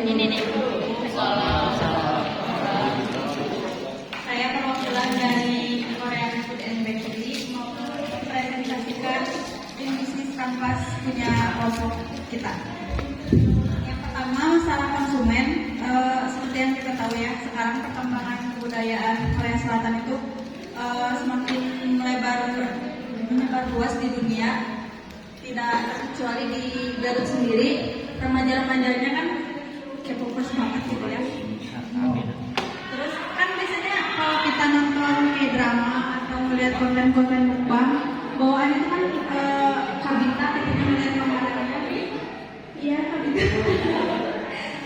Ini nih. Saya perwakilan dari Korean Food and Bakery mau presentasikan bisnis kanvas punya kelompok kita. Yang pertama masalah konsumen, seperti yang kita tahu ya, sekarang perkembangan kebudayaan Korea Selatan itu semakin menyebar luas di dunia, tidak terkecuali di Garut sendiri. Remaja-remajanya kan K-popers banget gitu ya. Terus kan biasanya kalau kita nonton K-drama atau melihat konten-konten mukbang, bawaan itu kan Kabita ketika melihat makanannya. Iya, Kabita.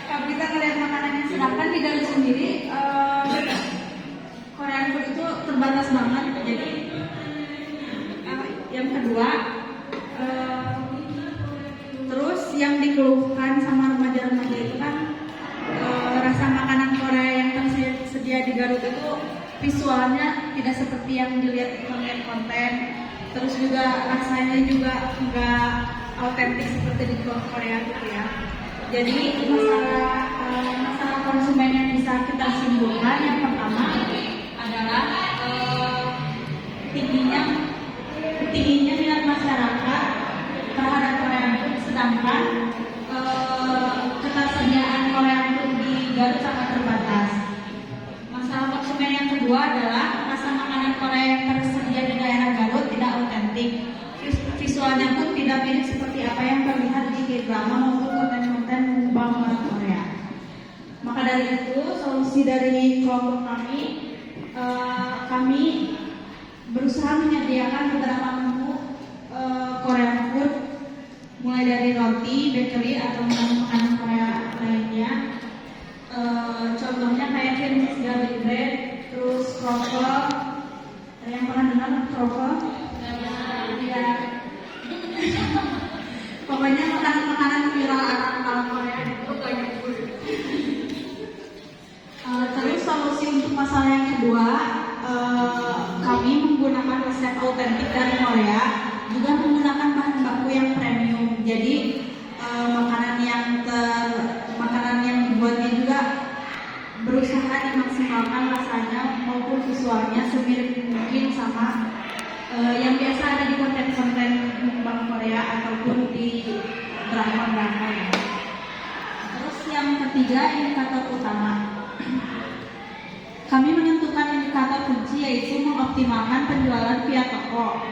Kabita melihat makanannya, sedangkan di Garut sendiri Korean food itu terbatas banget. Jadi yang kedua, terus yang dikeluhkan sama remaja-remaja itu kan rasa makanan Korea yang tersedia di Garut itu visualnya tidak seperti yang dilihat di konten-konten. Terus juga rasanya juga nggak autentik seperti di Korea gitu ya. Jadi masalah konsumen yang bisa kita simpulkan yang pertama adalah tingginya minat masyarakat terhadap Korean food, sedangkan ketersediaan Korean food di Garut sangat terbatas. Masalah konsumen yang kedua adalah rasa makanan Korea yang tersedia di daerah Garut tidak autentik. Visualnya pun tidak mirip seperti apa yang terlihat di K-drama maupun konten-konten mukbang orang Korea. Maka dari itu, solusi dari kelompok kami berusaha menyediakan beberapa menu Korean food, mulai dari roti, bakery atau makanan Korea lainnya. Contohnya kayak Chinese garlic bread, terus croffle. Ada yang pernah dengar croffle? Ya. Pokoknya makanan viral ala Korea itu banyak food. Terus solusi untuk masalah yang kedua, kami menggunakan resep autentik dari Korea, juga menggunakan bahan baku yang premium. Jadi makanan yang dibuatnya juga berusaha dimaksimalkan rasanya maupun visualnya semirip mungkin sama yang biasa ada di konten-konten mukbang Korea ataupun di drama-drama ya. Terus yang ketiga, indikator utama. Kami menentukan indikator kunci yaitu mengoptimalkan penjualan via toko,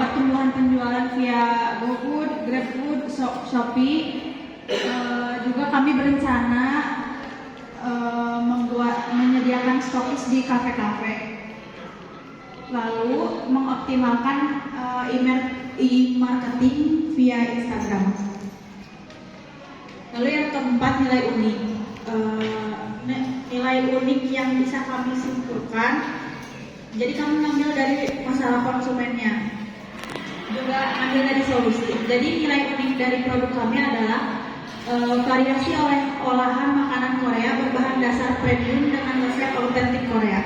pertumbuhan penjualan via GoFood, GrabFood, Shopee. Juga kami berencana menyediakan stokis di kafe-kafe. Lalu mengoptimalkan e-marketing via Instagram. Lalu yang keempat, nilai unik. Nilai unik yang bisa kami simpulkan, jadi kami mengambil dari masalah konsumennya, juga ambil dari solusi. Jadi nilai unik dari produk kami adalah variasi olahan makanan Korea berbahan dasar premium dengan resep autentik Korea.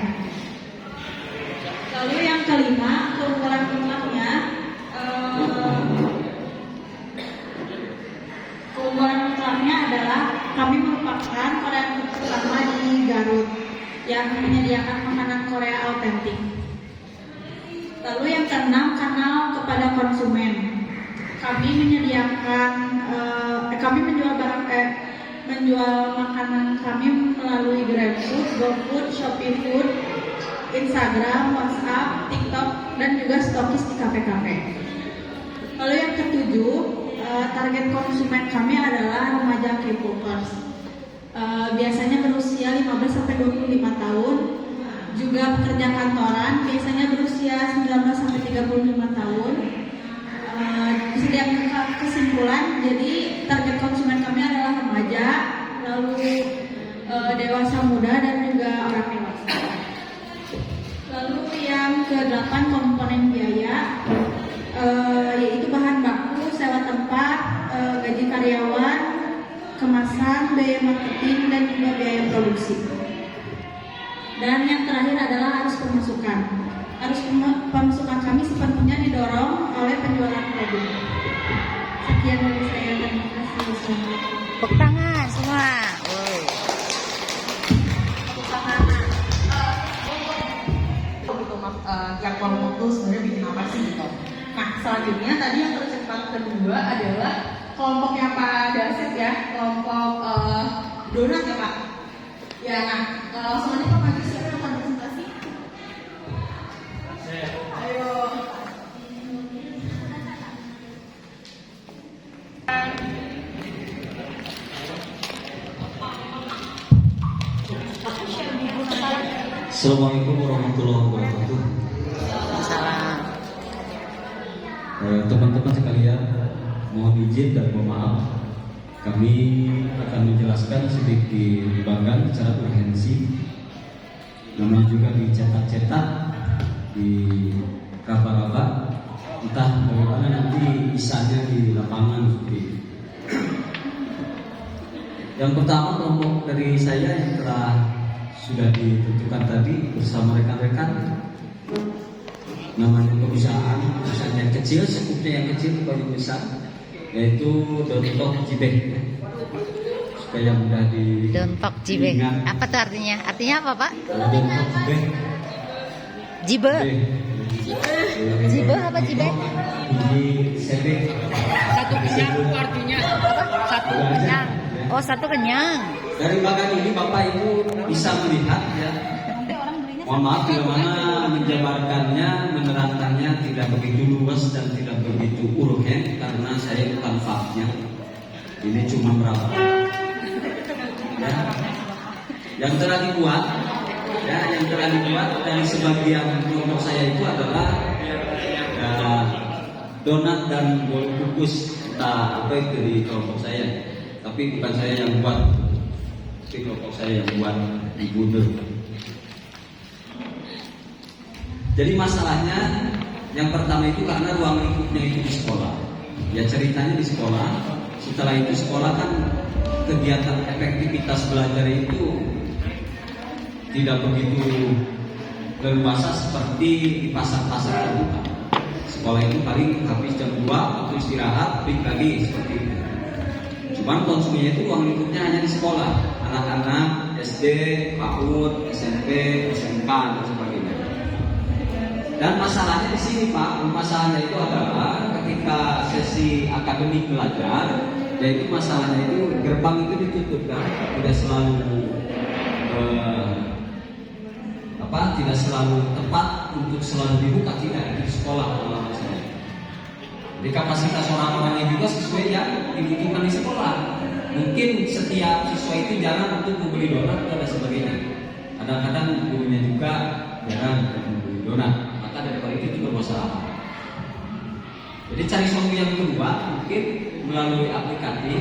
Lalu yang kelima, keunggulan-unggulannya, keunggulan-unggulannya adalah kami merupakan Korean food pertama di Garut yang menyediakan makanan Korea autentik. Lalu yang keenam, kanal kepada konsumen. Kami menjual makanan kami melalui GrabFood, GoFood, Shopee Food, Instagram, WhatsApp, TikTok, dan juga stokis di kafe-kafe. Lalu yang ketujuh, target konsumen kami adalah remaja K-popers. Biasanya berusia 15-25 tahun, juga pekerja kantoran, biasanya berusia 19-35 tahun. Setiap kesimpulan, jadi target konsumen kami adalah remaja, lalu dewasa muda, dan juga orang dewasa. Lalu yang ke-8, komponen biaya, yaitu bahan baku, sewa tempat, gaji karyawan, kemasan, biaya marketing, dan juga biaya produksi. Dan yang terakhir adalah arus pemasukan. Arus pemasukan kami sepenuhnya didorong oleh penjualan produk. Sekian dari saya, terima kasih. Tepuk tangan. tiap kelompok tuh sebenarnya bikin apa sih gitu. Nah selanjutnya tadi yang tercepat kedua adalah kelompoknya Pak Daset ya, kelompok donat ya Pak. Ya, nah langsung aja Pak Maju siapa yang akan presentasi? Ayo. Assalamualaikum warahmatullahi wabarakatuh. Salam. Teman-teman sekalian, mohon izin dan mohon maaf, kami akan menjelaskan sedikit bagan secara urgensi, namanya juga dicetak-cetak, di raba-raba, entah bagaimana nanti isanya di lapangan seperti itu. Yang pertama kelompok dari saya yang telah sudah ditentukan tadi bersama rekan-rekan, namanya perusahaan yang kecil, skupnya yang kecil paling besar, yaitu Dontok Jibeh, supaya mudah di Dontok Jibeh. Apa tuh artinya? Artinya apa Pak? Dontok Jibeh. Jibe. Jibe apa Jibeh? Sebeh. Satu kenyang artinya apa? Satu kenyang. Oh, satu kenyang. Dari bagan ini Bapak Ibu bisa melihat ya. Mohon maaf bila mana menjabarkannya, menerangkannya tidak begitu luas dan tidak begitu urgen karena saya bukan faknya. Ini cuma berapa? Ya. Yang telah dibuat, ya, yang telah dibuat dari sebagian kelompok saya itu adalah donat dan bolu kukus, entah apa itu di kelompok saya. Tapi bukan saya yang buat, tapi kelompok saya yang buat di bundel. Jadi masalahnya yang pertama itu karena ruang lingkupnya itu di sekolah. Ya ceritanya di sekolah. Setelah itu sekolah kan kegiatan efektivitas belajar itu tidak begitu leluasa seperti di pasar-pasar terbuka. Sekolah itu paling habis jam 2 waktu istirahat, break lagi seperti itu. Cuman konsumsinya itu ruang lingkupnya hanya di sekolah. Anak-anak SD, PAUD, SMP, SMK dan sebagainya. Dan masalahnya di sini Pak, masalahnya itu adalah ketika sesi akademik belajar, yaitu masalahnya itu gerbang itu ditutup kan, tidak selalu tidak selalu tepat untuk selalu dibuka, tidak di sekolah pengalaman saya. Jadi kapasitas orang-orangnya juga sesuai yang dibutuhkan di sekolah. Mungkin setiap siswa itu jarang untuk membeli donat dan sebagainya. Kadang-kadang gurunya juga jarang membeli donat. Maka daripada itu juga masalah. Jadi cari solusi yang kedua mungkin melalui aplikasi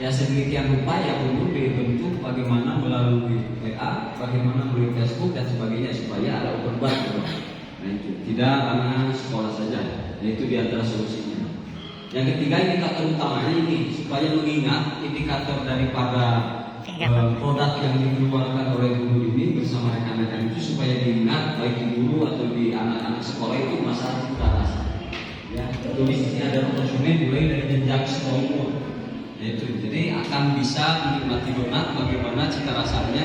ya sedemikian rupa ya perlu dibentuk bagaimana melalui WA, bagaimana melalui Facebook dan sebagainya supaya ada open bar. Nah itu tidak karena sekolah saja. Nah itu diantara solusinya. Yang ketiga indikator utamanya ini supaya mengingat indikator daripada produk yang dikeluarkan oleh guru ini bersama rekan-rekan itu supaya diingat baik di guru atau di anak-anak sekolah itu masalah cita rasa. Ya, di sini ada konsumen mulai dari jenjang sekolah umur. Yaitu jadi akan bisa menikmati donat bagaimana cita rasanya,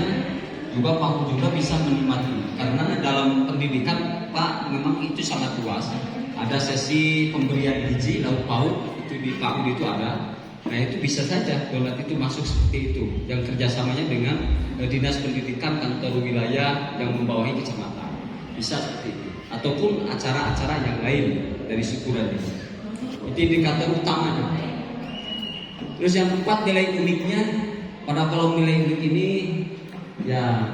juga Pak juga bisa menikmati. Karena dalam pendidikan Pak memang itu sangat luas. Ada sesi pemberian gizi lauk pauk itu di PAUD itu ada. Nah itu bisa saja donat itu masuk seperti itu. Yang kerjasamanya dengan dinas pendidikan kantor wilayah yang membawahi kecamatan. Bisa seperti itu. Ataupun acara-acara yang lain dari syukuran itu. Itu indikator utamanya. Terus yang keempat nilai uniknya. Pada kalau nilai unik ini ya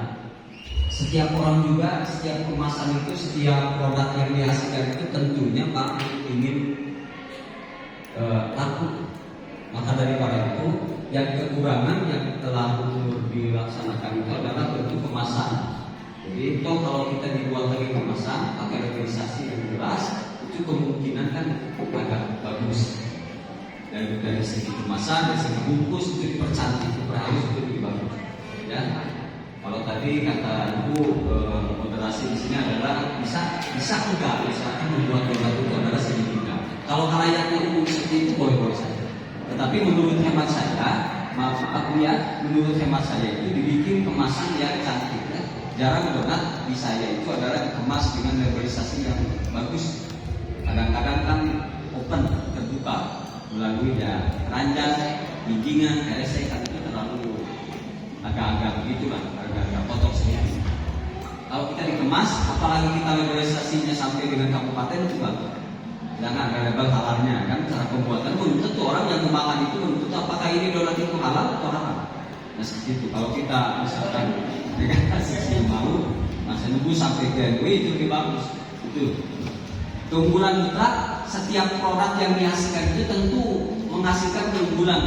setiap orang juga, setiap kemasan itu, setiap produk yang dihasilkan itu tentunya Pak ingin laku. Maka daripada itu yang kekurangan yang telah dilaksanakan itu adalah bentuk kemasan. Jadi toh kalau kita dibuat lagi kemasan pakai realisasi yang jelas itu kemungkinan kan agak bagus. Dan dari segi kemasan, dari segi bungkus itu dipercantik, diperhalus itu lebih bagus. Ya. Kalau tadi kata Ibu moderasi di sini adalah bisa enggak misalkan membuat donat itu adalah segitiga. Kalau halayaknya umum seperti itu boleh-boleh saja. Tetapi menurut hemat saya, maaf Pak ya, menurut hemat saya itu dibikin kemasan yang cantik ya. jarang donat di saya itu adalah dikemas dengan labelisasi yang bagus. Kadang-kadang kan open, terbuka melalui ya keranjang, bimbingan, saya kan itu terlalu agak-agak begitulah, agak-agak kotor sedikit. Kalau kita dikemas, apalagi kita labelisasinya sampai dengan kabupaten juga, jangan ada label halalnya kan, cara pembuatan pun tentu orang yang kembangkan itu menuntut apakah ini donat itu halal atau haram. Nah seperti itu. Kalau kita misalkan dengan kasus yang mau, masa nunggu sampai ke MUI itu lebih bagus. Itu keunggulan kita, setiap produk yang dihasilkan itu tentu menghasilkan keunggulan.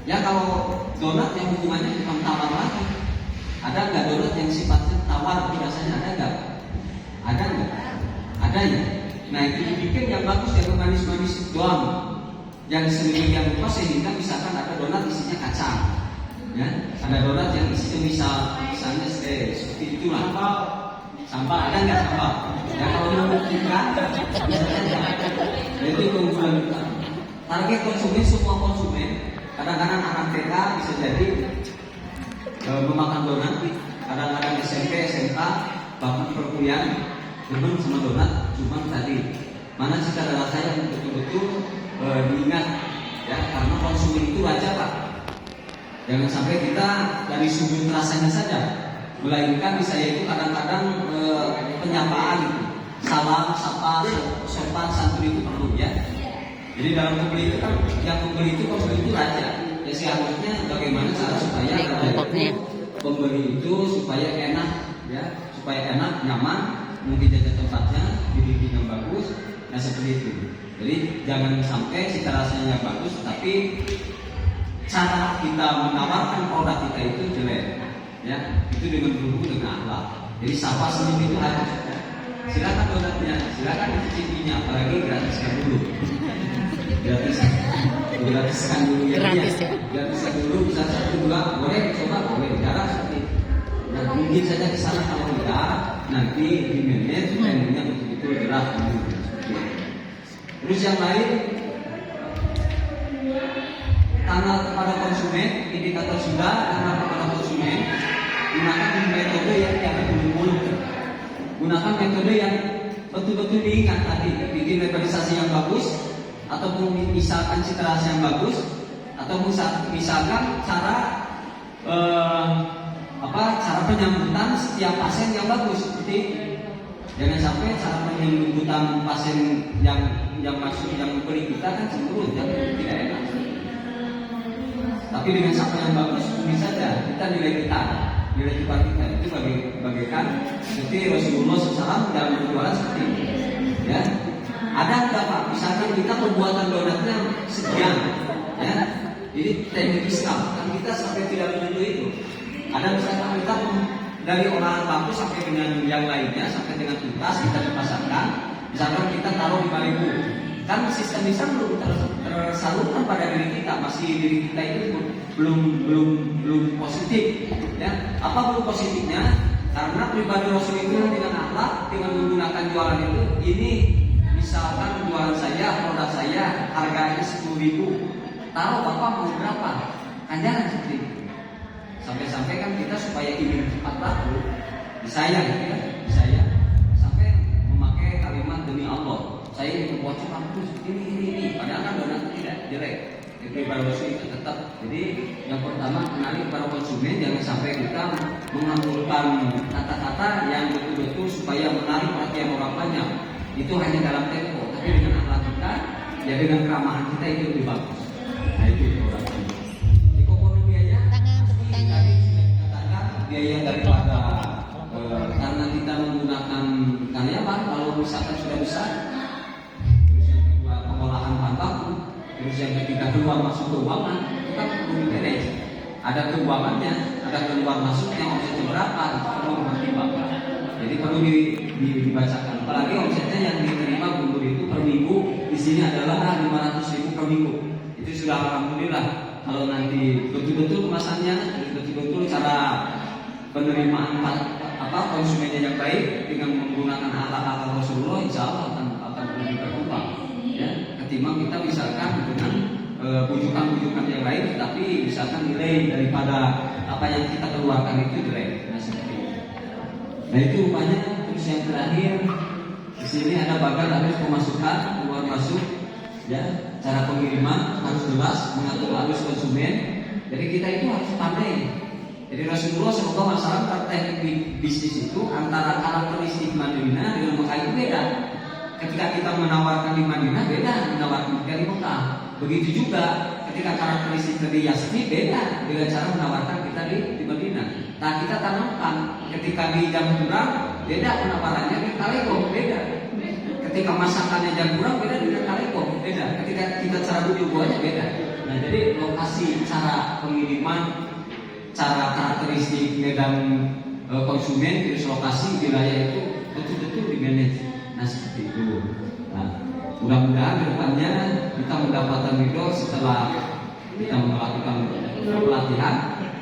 Ya kalau donat yang hubungannya dengan tawar lagi, ada nggak donat yang sifatnya tawar biasanya ada nggak? Ada nggak? Ada ya. Nah itu dibikin yang bagus yang manis-manis doang, yang sedemikian rupa sehingga misalkan ada donat isinya kacang, ya ada donat yang isinya misalnya seperti itulah sambal, ada nggak sambal? Ya kalau memungkinkan, itu keunggulan kita. Target konsumen semua konsumen. Kadang-kadang anak TK bisa jadi memakan donat, kadang-kadang SMP, SMK, bahkan perkuliahan demen sama donat. Cuma tadi mana cita rasa yang betul-betul diingat ya, karena konsumen itu wajar Pak. Jangan sampai kita dari sudut rasanya saja, melainkan saya itu kadang-kadang penyapaan itu, salam, sapa, sopan, santun itu perlu ya. Jadi dalam pembeli itu kan, yang pembeli itu raja. Ya seharusnya bagaimana cara supaya pembeli itu supaya enak ya, supaya enak, nyaman, mungkin jaga tempatnya, dinding yang bagus, nah seperti itu. Jadi jangan sampai cita rasanya bagus, tapi cara kita menawarkan produk kita itu jelek, ya itu dengan berhubung dengan akhlak. Jadi sapa senyum itu harus. Silakan donatnya, silakan dicicipinya, apalagi gratiskan dulu. Gratiskan dulu ya. Gratiskan dulu, bisa satu dua, boleh coba, boleh jarang seperti. Nah mungkin saja ke sana, kalau tidak nanti di manage timingnya betul-betul jelas. Terus yang lain, tanda kepada konsumen, indikator sudah tanda kepada konsumen, gunakan metode yang jangan bulu-bulu. Gunakan metode yang betul-betul diingat tadi, bikin labelisasi yang bagus, ataupun misalkan cita rasa yang bagus, atau misalkan cara cara penyambutan setiap pasien yang bagus. Seperti jangan sampai cara penyambutan pasien yang masuk yang memberi kita kan cemberut, yang tidak enak. Tapi dengan sapa yang bagus bisa saja kita nilai tukar kita itu bagaikan seperti Rasulullah SAW dalam berjualan seperti ini. Ya, ada nggak Pak? Misalkan kita pembuatan donatnya sekian, ya, jadi teknik Islam kan kita sampai tidak menyentuh itu. Ada misalkan kita dari orang bambu sampai dengan yang lainnya sampai dengan tuntas kita dipasarkan. Misalkan kita taruh 5.000, kan sistem Islam belum tersalurkan pada diri kita, masih diri kita itu belum positif. Ya, apa belum positifnya? Karena pribadi Rasul itu dengan akhlak, dengan menggunakan jualan itu, ini misalkan jualan saya, produk saya harganya 10.000, taruh Bapak mau berapa? Kan jangan seperti itu. Sampai-sampai kan kita supaya ingin cepat laku, disayang ya, disayang sampai memakai kalimat demi Allah, saya ingin membuat cepat ini, padahal kan donat tidak jelek. Pribadi Rasul itu tetap. Jadi yang pertama kenali para konsumen, jangan sampai kita mengambilkan kata-kata yang betul-betul supaya menarik perhatian orang banyak. Itu hanya dalam tempo, tapi dengan akhlak kita, ya dengan keramahan kita itu lebih bagus. Nah itu orang. Di komponen biaya, tadi dikatakan biaya daripada karena kita menggunakan karyawan, kalau misalkan sudah besar, terus yang kedua pengolahan bahan baku. Terus yang ketiga keluar masuk keuangan, itu kan perlu manage. Ada keuangannya, ada keluar masuknya, omsetnya berapa, itu perlu dipertimbangkan. Jadi perlu dibacakan. Apalagi omsetnya yang diterima guru itu per minggu di sini adalah 500.000 per minggu. Itu sudah alhamdulillah. Kalau nanti betul-betul kemasannya, betul-betul cara penerimaan konsumennya yang baik dengan menggunakan akhlak Rasulullah, insya Allah akan lebih berkembang. Ya, ketimbang kita misalkan dengan bujukan-bujukan yang lain, tapi misalkan nilai daripada apa yang kita keluarkan itu jelek. Nah seperti itu. Nah itu rupanya. Terus yang terakhir di sini ada bagan harus pemasukan, keluar masuk, ya, cara pengiriman harus jelas, mengatur arus konsumen. Jadi kita itu harus pandai. Jadi Rasulullah SAW praktek bisnis itu antara karakteristik Madinah dengan Mekah itu beda. Ketika kita menawarkan di Madinah beda menawarkan dari Mekah. Begitu juga ketika karakteristik dari Yasrib beda dengan cara menawarkan kita di Madinah. Nah kita tanamkan ketika di Jamurang beda penawarannya di Kaleko beda. Ketika masakannya Jamurang beda dengan Kaleko beda. Ketika kita cara bujukannya beda. Nah jadi lokasi cara pengiriman, cara karakteristik medan konsumen, terus lokasi wilayah itu betul-betul dimanage. Nah seperti itu. Nah, mudah-mudahan kedepannya kita mendapatkan ridho setelah kita melakukan pelatihan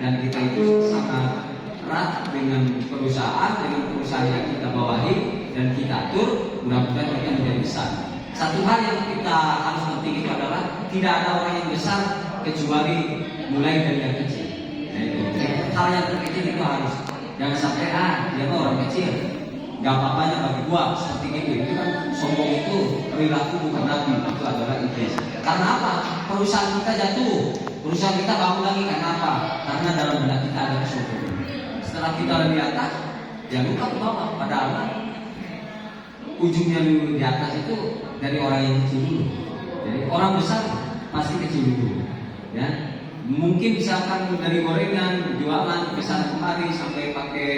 dan kita itu sangat erat dengan perusahaan yang kita bawahi dan kita atur. Mudah-mudahan kita menjadi besar. Satu hal yang kita harus penting itu adalah tidak ada orang yang besar kecuali mulai dari yang kecil. Hal yang terkecil itu harus jangan sampai dia mah orang kecil nggak apa-apanya bagi gua seperti itu kan sombong. Itu perilaku bukan nabi, itu adalah iblis. Karena apa? Perusahaan kita jatuh, perusahaan kita bangun lagi karena apa? Karena dalam benak kita ada kesombongan. Setelah kita di atas jangan lupa ke bawah, padahal ujungnya di atas itu dari orang yang kecil dulu. Jadi orang besar pasti kecil dulu, ya. Mungkin misalkan dari gorengan, jualan besar kemari sampai pakai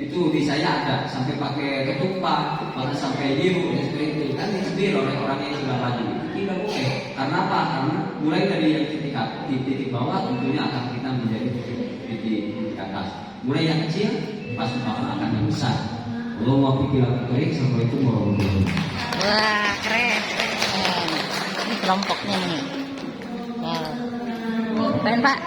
itu di saya ada, sampai pakai ketupat, bahkan sampai biru dan seperti itu kan dicibir oleh orang yang sudah maju. Itu tidak boleh. Karena apa? Karena mulai dari yang titik bawah tentunya akan kita menjadi titik atas. Mulai yang kecil pasti akan yang besar. Allah mau pikir baik. Assalamualaikum warahmatullahi wabarakatuh. Wah keren. Ini kelompoknya nih. Keren Pak.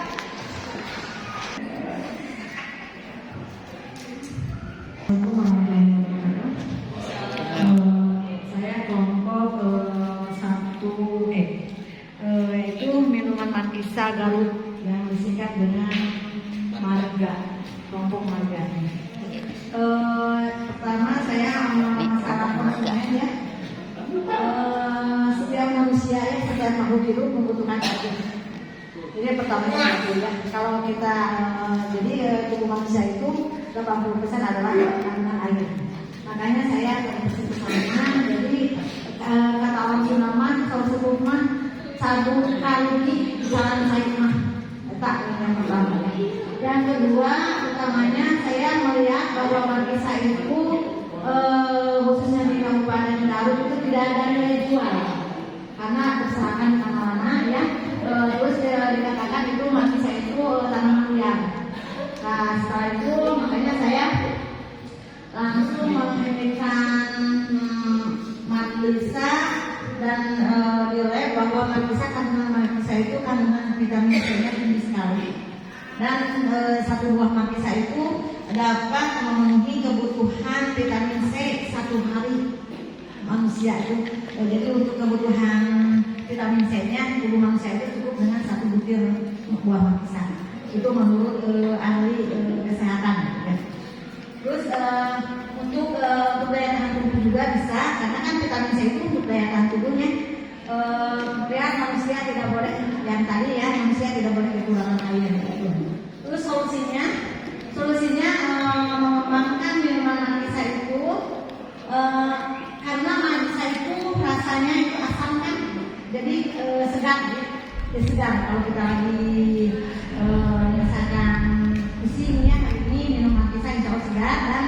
Saya kelompok 1E. Itu minuman Markisa Garut yang disingkat dengan Marga, kelompok Marga. Pertama saya masalah konsumen ya. Setiap manusia setiap makhluk hidup membutuhkan air. Jadi pertamanya itu ya, kalau kita jadi tubuh manusia itu 80% adalah kandungan air. Makanya saya bersih-bersih. Jadi kata orang Sunaman kalau sebelum mah satu kali jalan saya mah tak yang pertama. Yang kedua utamanya saya melihat bahwa Markisa itu khususnya di Kabupaten Garut itu tidak ada nilai jual karena berserakan di mana-mana ya. Terus dikatakan itu Markisa itu tanaman liar. Nah setelah itu makanya saya langsung memilihkan Markisa dan dilihat bahwa kandungan Markisa itu kandungan vitamin C-nya tinggi sekali. Dan satu buah Markisa itu dapat memenuhi kebutuhan vitamin C satu hari manusia itu. Jadi untuk kebutuhan vitamin C-nya tubuh manusia itu cukup dengan satu butir buah Markisa. Itu menurut ahli kesehatan. Ya. Terus untuk daya tahan tubuh juga bisa, karena kan vitamin C itu untuk daya tahan tubuhnya. Biar manusia tidak boleh, yang tadi ya manusia tidak boleh kekurangan air. Gitu. Terus solusinya mengembangkan minuman Markisa itu karena Markisa itu rasanya itu asam kan. Jadi segar kalau kita lagi misalkan pusing ya hari ini minum Markisa insya Allah segar dan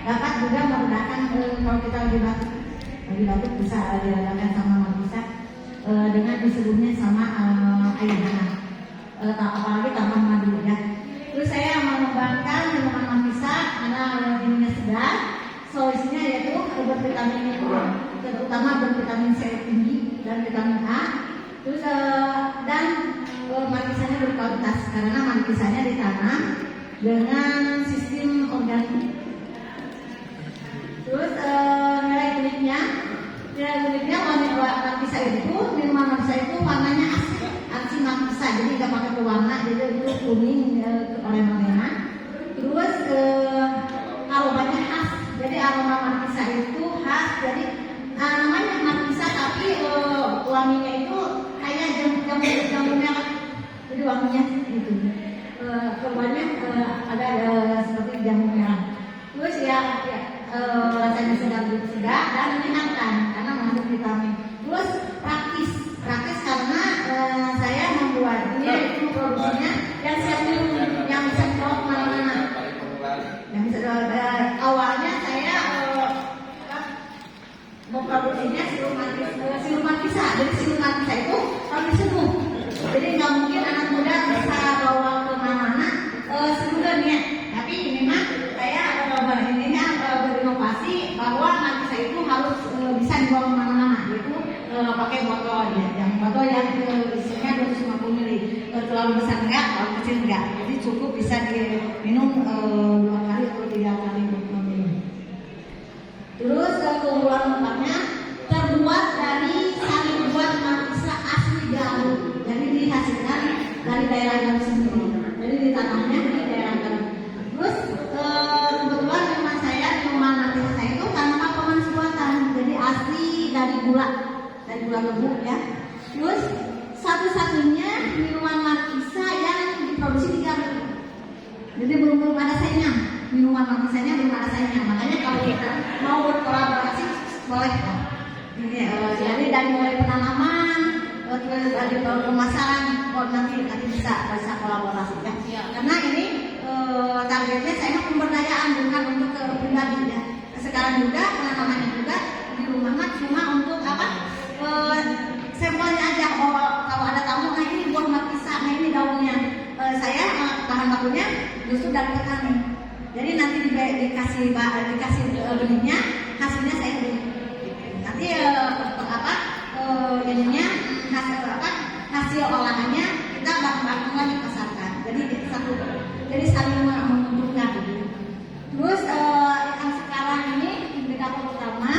dapat juga meredakan kalau kita lagi batuk bisa diredakan sama Markisa dengan diseduhnya sama air hangat apalagi tambah madu ya. Terus saya mengembangkan minuman Markisa karena minumnya segar. Solusinya yaitu bervitamin terutama bervitamin C tinggi dan vitamin A. Terus dan Markisanya berkualitas karena Markisanya ditanam dengan sistem organik. Terus nilai uniknya Markisa itu minuman Markisa itu warnanya markisa, jadi nggak pakai pewarna, jadi itu kuning oranye. Terus aromanya khas, jadi aroma markisa itu khas, jadi namanya markisa tapi wanginya itu kayak jamu merah, jadi wanginya gitu. Keluarnya ada seperti jamu merah. Terus rasanya segar dan menyenangkan karena mengandung vitamin. Terus praktis karena saya membuatnya itu produksinya yang siap minum, yang bisa dibawa kemana-mana. Yang bisa awalnya saya memproduksinya sirup markisa. Jadi sirup markisa itu harus diseduh. Jadi nggak mungkin anak muda bisa bawa kemana-mana seduhannya. Tapi memang saya berinovasi bahwa markisa itu harus bisa dibawa kemana-mana, yaitu pakai botol ya, yang botol yang isinya 250 ml. Terlalu besar enggak, terlalu kecil enggak. Jadi cukup bisa diminum 2 kali atau 3 kali minum. Terus keunggulan tempatnya terbuat dari sari buat markisa asli Garut. Jadi dihasilkan dari daerah Garut sendiri. Jadi ditanamnya di daerah Garut. Terus kebetulan rumah saya di rumah markisa saya itu tanaman pemanis buatan. Jadi asli dari gula tebu ya. Terus satu-satunya minuman markisa yang diproduksi di Garut. Jadi belum ada saingan, minuman markisanya belum ada saingan. Makanya kalau kita mau berkolaborasi boleh. Jadi dari mulai penanaman, terus dari pemasaran, nanti bisa kolaborasi ya. Karena ini targetnya saya pemberdayaan bukan untuk pribadi ya. Sekarang juga penanamannya juga di rumah cuma untuk apa? Sampelnya aja. Kalau ada tamu, nah ini buah markisa, nah ini daunnya. Saya bahan bakunya justru dari petani. Jadi nanti dikasih benihnya, hasilnya saya beli. Nanti hasil olahannya kita bakal lagi pasarkan. Jadi saling menguntungkan. Terus yang sekarang ini indikator utama,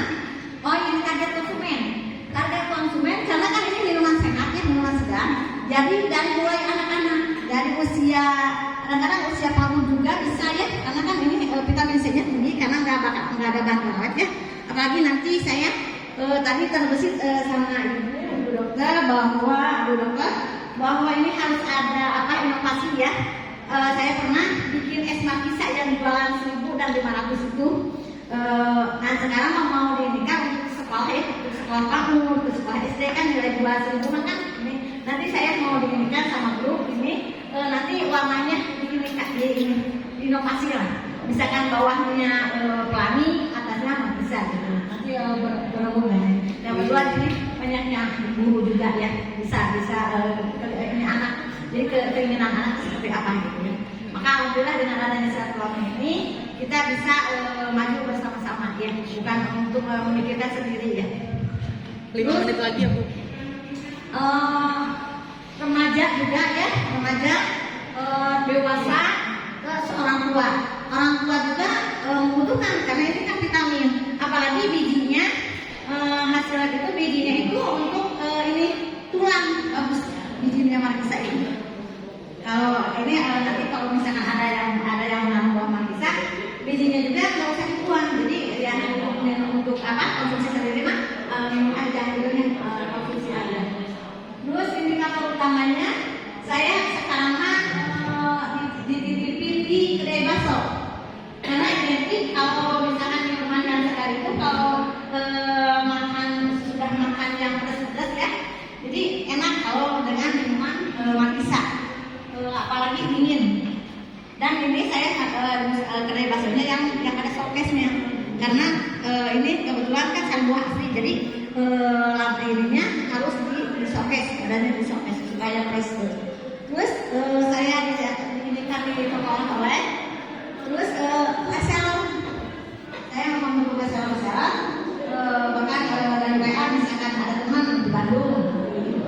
ini target konsumen. Target konsumen karena kan ini minuman sehat ya, minuman segar. Jadi dari mulai anak-anak, dari usia kadang-kadang usia PAUD juga bisa ya, karena kan ini vitamin C-nya tinggi karena nggak ada bahan pengawet ya. Apalagi nanti saya tadi terbesit sama ibu dokter bahwa ini harus ada inovasi ya. Saya pernah bikin es markisa yang jualan 1.000 dan 500 itu. Nah sekarang mau dinikah untuk sekolah ya, untuk sekolah PAUD, untuk sekolah SD kan nilai jual 1.000 kan. Ini nanti saya mau dinikah sama grup ini. Nanti warnanya ini inovasi lah. Misalkan bawahnya pelangi, atasnya markisa gitu. Nanti berhubungan. Yang kedua ini banyaknya guru juga ya, bisa ini anak. Jadi keinginan anak seperti apa gitu ya. Maka alhamdulillah dengan adanya silaturahmi ini kita bisa maju bersama-sama ya, bukan untuk memikirkan sendiri ya. 5 menit lagi ya Bu. Remaja juga ya, dewasa ke orang tua juga membutuhkan karena ini kan vitamin, apalagi bijinya hasilnya itu untuk ini tulang bagus bijinya markisa ini. Kalau ini nanti kalau misalkan ada yang menanam buah markisa, bijinya juga nggak usah dibuang, jadi yang untuk konsumsi sendiri mah minum aja gitu konsumsi aja. Terus indikator utamanya saya sekarang dititipin di kedai bakso karena identik kalau misalkan minuman yang segar itu kalau sudah makan yang pedas-pedas ya, jadi enak kalau dengan minuman markisa, apalagi dingin. Dan ini saya kedai baksonya yang ada showcase-nya karena ini kebetulan kan saya buah asli, jadi lampu ininya harus di showcase, badannya di showcase supaya fresh. Terus saya diizinkan di toko oleh. Terus reseller, saya memang membuka reseller. Bahkan dari WA misalkan ada teman di Bandung,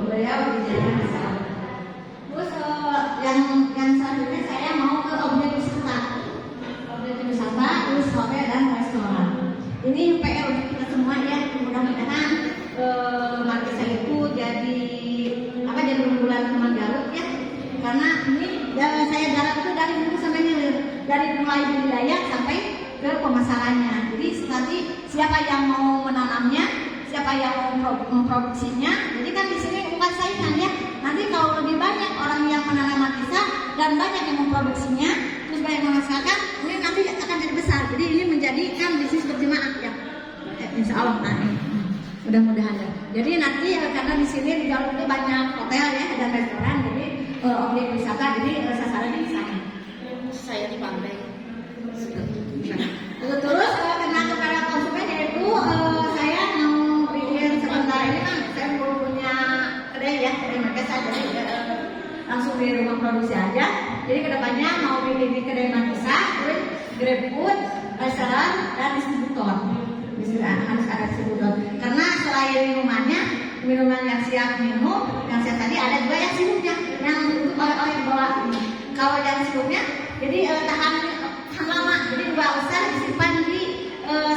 beliau dijadikan reseller. Terus yang selanjutnya saya mau ke objek wisata, terus hotel dan restoran. Ini PR untuk kita semua ya, mudah-mudahan markisa itu jadi unggulan teman Garut ya. saya garap itu dari hulu sampai hilir, dari mulai budidaya sampai ke pemasarannya. Jadi nanti siapa yang mau menanamnya, siapa yang mau memproduksinya. Jadi kan di sini bukan saingan ya. Nanti kalau lebih banyak orang yang menanam markisa dan banyak yang memproduksinya, terus banyak memasarkan, ini nanti akan jadi besar. Jadi ini menjadikan bisnis berjemaah ya. Insya Allah nanti. Mudah-mudahan ya. Jadi nanti karena di sini di Garut itu banyak hotel ya dan restoran, jadi objek wisata, jadi sasarannya di sana. Saya di pantai. Terus kena kepada konsumen yaitu saya mau bikin sebentar ini kan saya belum punya kedai ya, kedai markisa, jadi langsung di rumah produksi aja. Jadi kedepannya mau bikin di kedai markisa, terus grab food, restoran dan distributor. Harus ada distributor. Karena selain minuman yang siap minum, yang siap tadi ada juga yang sirupnya, yang oleh dibawa. Kalau yang sirupnya, jadi tahan lama, jadi nggak usah disimpan di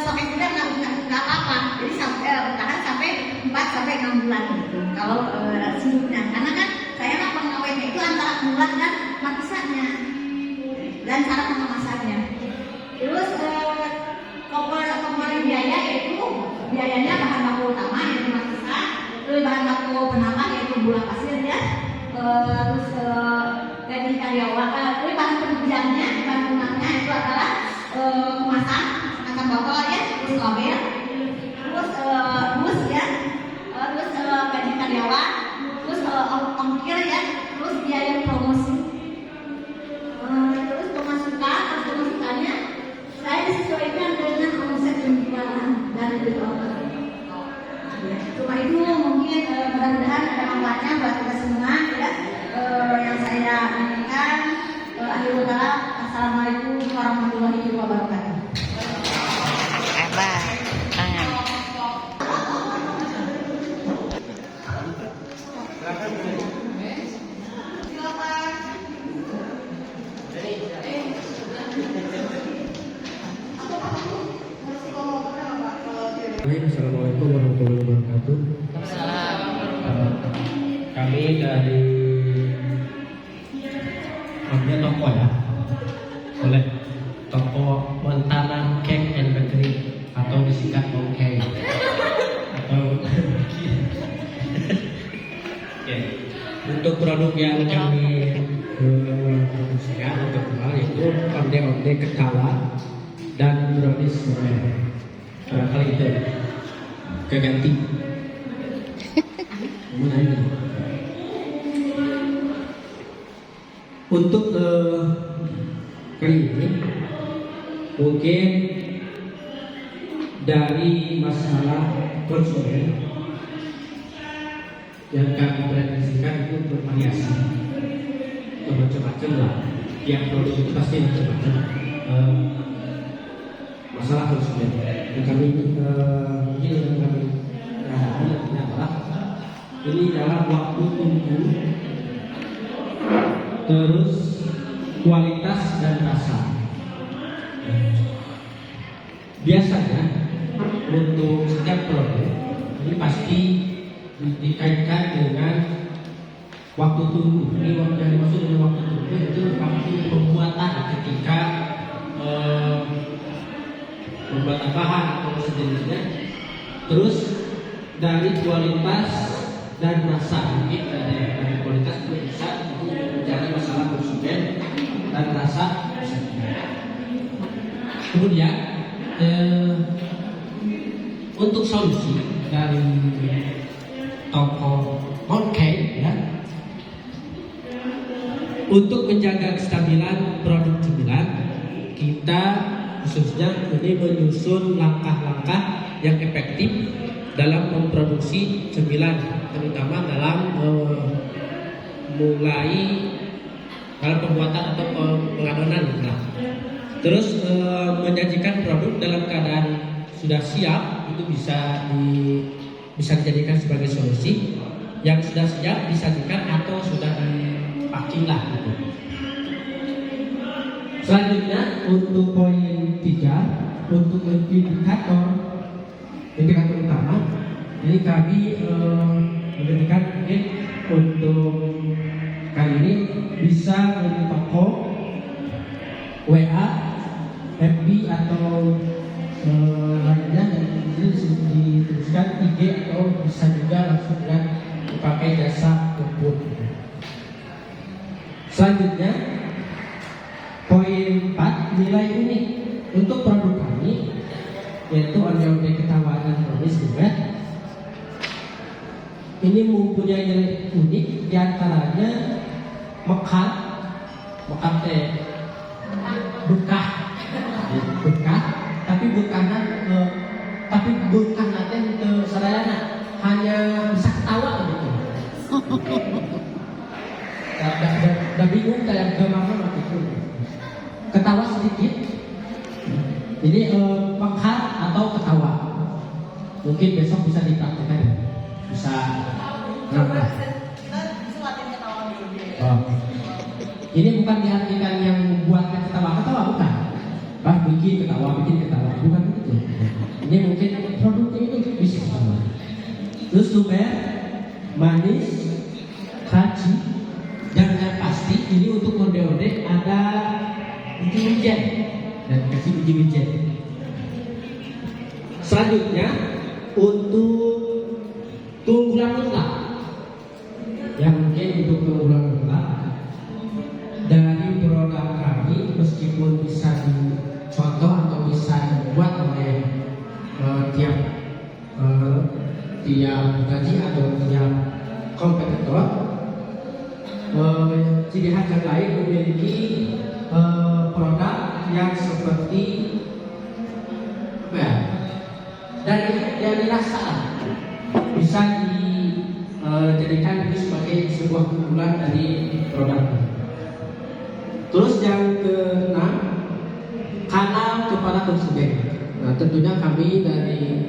sampai gudang, nggak apa-apa. Jadi bertahan sampai 4 sampai 6 bulan gitu. Kalau sirupnya, karena kan saya mah pengawetnya itu antara bulan dan markisanya dan cara pengemasannya. Terus komponen biaya yaitu biayanya bahan baku utama yaitu markisa, terus bahan baku penambah yaitu gula pasir ya, terus gaji karyawan, terus bahan penunjangnya, bahan tunangnya itu adalah kemasan, kacang botol ya, terus label, terus bus ya, terus gaji karyawan, terus ongkir ya, terus biaya promosi, terus pemasukannya saya disesuaikan dengan omset penjualan dari developer. Cuma itu mungkin mudah-mudahan ada manfaatnya buat kita semua ya. Yang saya inginkan akhirul kalam, assalamualaikum warahmatullahi wabarakatuh. Abah, tangan. Assalamualaikum warahmatullahi wabarakatuh. Kami dari namanya toko ya, oleh toko Montana Cake and Bakery atau disingkat Monkey atau okay. Untuk produk yang kami produksikan untuk jual itu onde-onde ketawa dan brownies sebenarnya. Barangkali itu keganti. Untuk kali ini mungkin dari masalah konsumen yang kami prediksikan itu bervariasi, macam-macam lah. Tiap produk itu pasti macam-macam. Masalah konsumen yang kami mungkin yang kami hadapi adalah ini dalam waktu tunggu, terus kualitas dan rasa. Biasanya untuk setiap produk ini pasti dikaitkan dengan waktu tunggu. Ini yang dimaksud dengan waktu tunggu itu waktu pembuatan ketika pembuatan bahan atau sejenisnya. Terus dari kualitas dan rasa, mungkin dari kualitas itu bisa menjadi masalah konsumen dan rasa. Kemudian untuk solusi dari toko Monkey ya, untuk menjaga kestabilan produk cemilan, kita khususnya ini menyusun langkah-langkah yang efektif dalam memproduksi cemilan, terutama dalam mulai dalam pembuatan atau pengadonan. Nah, terus menyajikan produk dalam keadaan sudah siap itu bisa dijadikan sebagai solusi. Yang sudah siap disajikan atau sudah dipacking lah gitu. Selanjutnya untuk poin 3, untuk indikator utama, ini kami memberikan mungkin untuk kali ini bisa menetapkan WA, FB atau lainnya, dan dituliskan IG atau bisa juga langsung dengan pakai jasa ngebut. Selanjutnya poin 4, nilai unik untuk produk kami yaitu oleh-oleh ketawa dan manis juga. Ini mempunyai nilai unik, diantaranya mekar teh bekah, tapi bukannya itu sadayana hanya bisa ketawa gitu. Udah bingung kayak gimana gitu. Ketawa sedikit. Ini mekar atau ketawa. Mungkin besok bisa dipraktikkan. Bisa nambah. Oh. Ini bukan diartikan yang membuatkan ketawa bukan. Bikin ketawa, bukan itu. Ini mungkin produknya itu bisa. Terus lumer, manis, crunchy, dan yang pasti ini untuk onde-onde ada biji wijen dan kasih biji wijen. Selanjutnya untuk keunggulan mutlak, yang mungkin untuk keunggulan mutlak dari produk kami, meskipun bisa dicontoh atau bisa dibuat oleh tiap gaji atau tiap kompetitor, ciri khas yang lain memiliki produk yang seperti dari rasa bisa dijadikan sebagai sebuah keunggulan dari produk. Terus yang keenam, kanal kepada konsumen. Nah, tentunya kami dari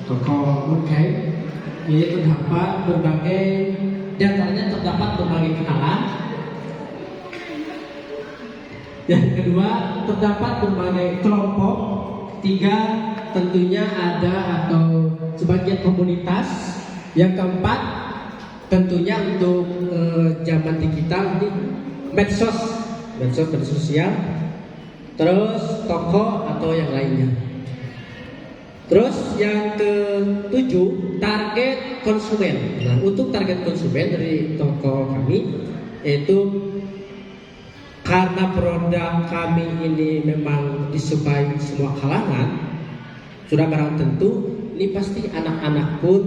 toko Murkai ini terdapat berbagai, diantaranya terdapat berbagai kenalan. Yang kedua, terdapat berbagai kelompok. Tiga, tentunya ada atau sebagian komunitas. Yang keempat, tentunya untuk zaman digital ini medsos sosial. Terus toko atau yang lainnya. Terus yang ketujuh, target konsumen. Nah, untuk target konsumen dari toko kami yaitu karena produk kami ini memang disukai semua kalangan, sudah barang tentu ini pasti anak-anak pun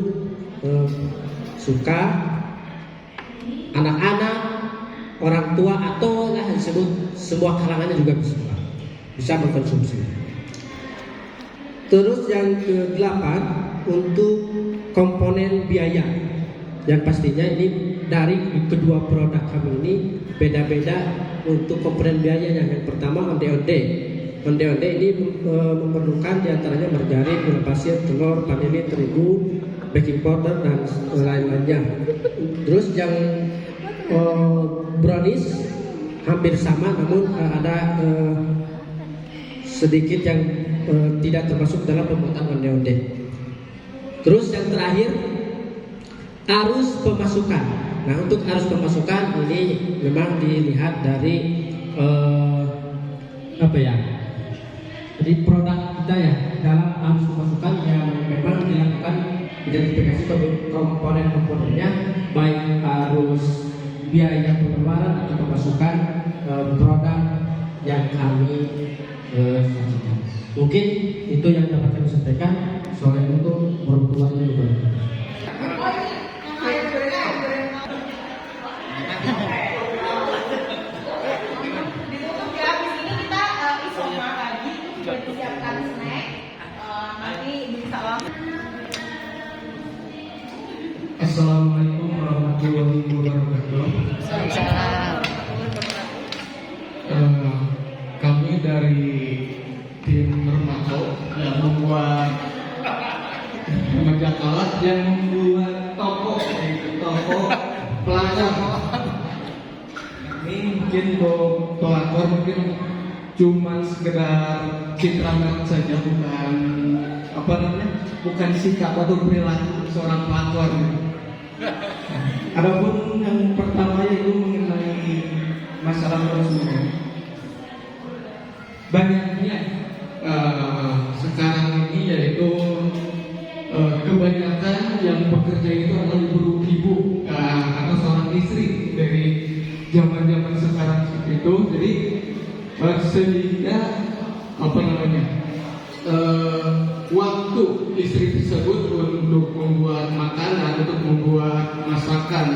suka, anak-anak, orang tua atau disebut semua kalangannya juga bisa mengkonsumsi. Terus yang ke-8 untuk komponen biaya, yang pastinya ini dari kedua produk kami ini beda-beda untuk komponen biayanya. Yang pertama onde-onde ini memerlukan diantaranya margarin, gula pasir, telur, vanili, terigu, baking powder dan lain-lainnya. Terus yang brownies hampir sama, namun ada sedikit yang tidak termasuk dalam pembuatan onde-onde. Terus yang terakhir, arus pemasukan. Nah, untuk arus pemasukan ini memang dilihat dari Jadi produk kita ya dalam arus pemasukan yang memang dilakukan identifikasi komponen-komponennya, baik arus biaya pengeluaran atau pemasukan produk yang kami sajikan. Mungkin itu yang dapat kami sampaikan. Soalnya untuk bertuanya juga. Assalamualaikum warahmatullahi wabarakatuh. Kami dari tim Remaco yang membuat alat yang membuat toko pelajar. Ini mungkin pelakor mungkin cuma sekedar citrakan saja, bukan sikap atau perilaku seorang pelakor. Adapun yang pertama yaitu mengenai masalah konsumen. banyaknya sekarang ini yaitu kebanyakan yang bekerja itu adalah ibu atau seorang istri dari zaman sekarang itu. Jadi sehingga waktu istri tersebut untuk membuat makanan, untuk membuat masakan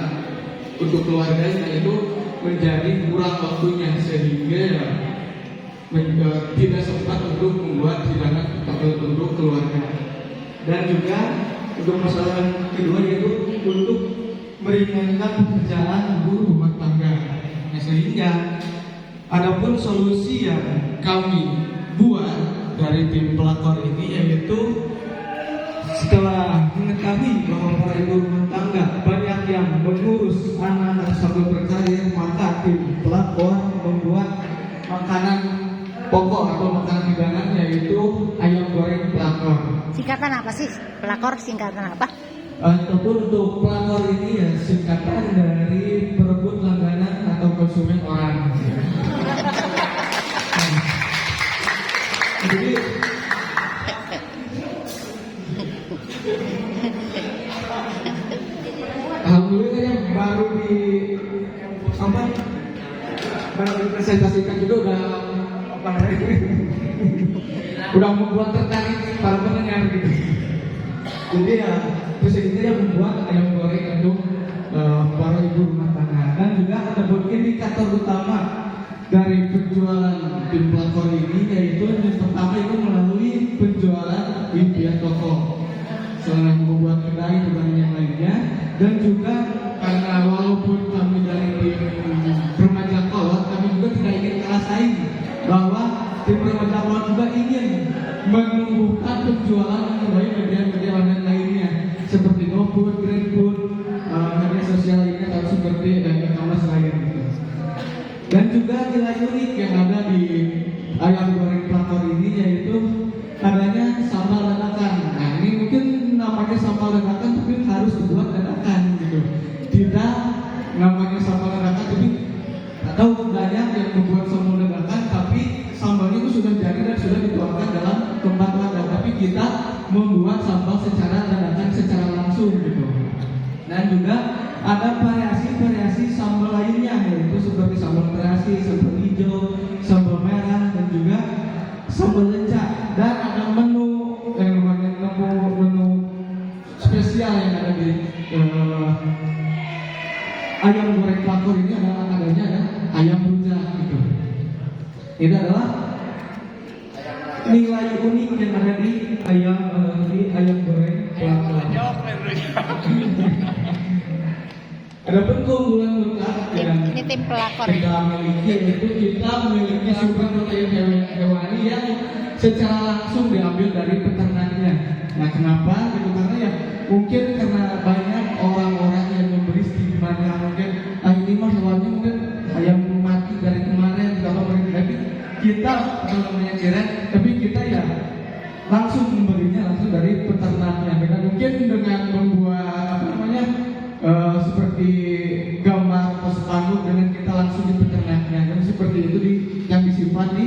untuk keluarganya itu menjadi kurang waktunya, sehingga tidak sempat untuk membuat hidangan untuk keluarga. Dan juga untuk masalah kedua yaitu untuk meringankan pekerjaan ibu rumah tangga. Nah, sehingga adapun solusi yang kami buat dari tim pelakor ini yaitu setelah mengetahui bahwa para ibu rumah tangga banyak yang mengurus anak sambil berkarir, maka tim pelakor membuat makanan pokok atau makanan hidangan yaitu ayam goreng pelakor. Singkatan apa sih? Pelakor singkatan apa? Ataupun untuk pelakor ini ya singkatan dari perebut langganan atau konsumen orang. Jadi alhamdulillah ya baru dipresentasikan juga udah membuat tertarik para pendengar gitu. Jadi ya terus ini yang membuat ayam goreng untuk para ibu rumah tangga. Dan juga ada indikator utama dari penjualan tim pelakor ini yaitu yang pertama itu melalui penjualan di pihak toko selain membuat kedai dan yang lainnya. Dan juga karena walaupun kami dari tim remaja kolot, kami juga tidak ingin kalah saing, bahwa tim remaja kolot juga ingin menumbuhkan penjualan melalui media-media online lainnya seperti GoFood, GrabFood, media sosial lainnya atau seperti e-commerce lainnya. Dan juga nilai unik yang ada di ayam goreng pelakor ini yaitu adanya sambal dadakan. Nah, ini mungkin namanya sambal dadakan tapi harus dibuat dadakan gitu. Tidak namanya sambal dadakan tapi atau banyak yang membuat sambal dadakan tapi sambalnya itu sudah jadi dan sudah dituangkan dalam tempat wadah, tapi kita membuat sambal secara dadakan, secara langsung gitu. Dan juga ada variasi sambal lainnya yaitu seperti sambal terasi, sambal hijau, sambal merah dan juga sambal lenca. Dan ada menu spesial yang ada di ayam goreng pelakor ini adanya ada ayam rujak gitu. Ini adalah nilai unik yang ada di ayam goreng pelakor. Adapun keunggulan lengkap yang Ini tim pelakor. kita miliki yaitu kita memiliki sumber protein hewani yang secara langsung diambil dari peternaknya. Nah, kenapa? Gitu karena ya mungkin karena banyak orang-orang yang memberi stigma-nya mungkin ini mah hewannya mungkin ayam mati dari kemarin kalau tapi kita namanya keren, tapi kita ya langsung memberinya langsung dari peternaknya. Dengan mungkin dengan membuat seperti gambar atau spanduk dengan kita langsung di peternaknya dan seperti itu yang disimpan di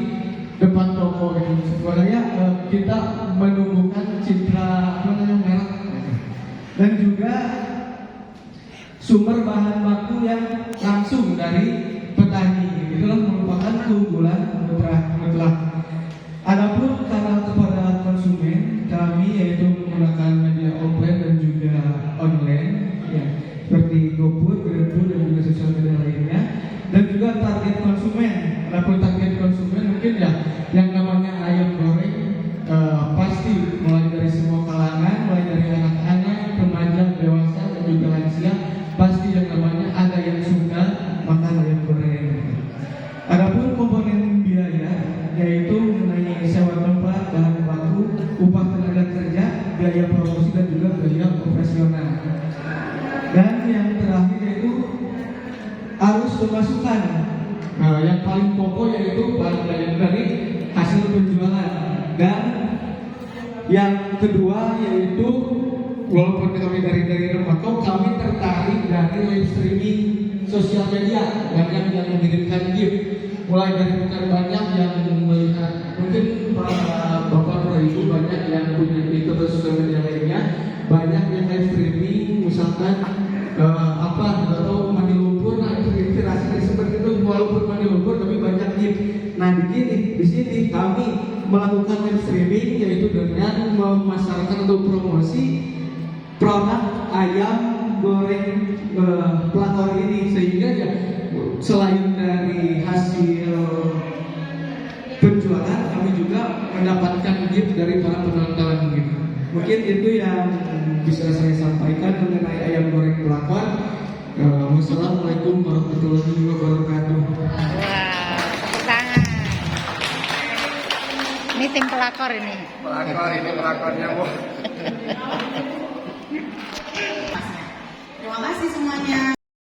depan toko gitu. Supaya kita menumbuhkan citra merek dan juga sumber bahan baku yang langsung dari petani. Itulah merupakan keunggulan mutlak. Adapun kalau kepada konsumen kami yaitu menggunakan media offline dan juga online ya, seperti GoFood, GrabFood dan juga sosial media lainnya. Dan juga target konsumen. Adapun target konsumen mungkin ya yang namanya ayam goreng pasti mulai dari semua kalangan, mulai dari anak-anak, remaja, dewasa dan juga lansia, pasti yang namanya ada yang suka makan ayam goreng. Adapun komponen biaya yaitu mengenai sewa tempat, bahan baku, upah tenaga kerja, biaya promosi dan juga biaya operasional. Dan yang terakhir yaitu arus pemasukan. Nah, yang paling pokok yaitu bagian dari hasil penjualan. Dan yang kedua yaitu walaupun kami dari Remako, kami tertarik dari live streaming sosial media, banyak yang mengirimkan gift, mulai dari bukan banyak yang melihat mungkin bapak ibu banyak yang punya Twitter atau sosial media lainnya, banyak yang live streaming, misalkan atau mandi lumpur, nah inspirasi seperti itu, walaupun mandi lumpur tapi banyak gift. Nah di sini kami melakukan live streaming yaitu dengan memasarkan atau promosi produk ayam goreng pelakor ini, sehingga ya selain dari hasil penjualan kami juga mendapatkan gift dari para penonton gitu. Mungkin itu yang bisa saya sampaikan mengenai ayam goreng pelakor. Wassalamualaikum warahmatullahi wabarakatuh. Wah, tepuk tangan. Ini tim pelakor ini. Pelakor ini pelakornya, Bu. Terima kasih semuanya.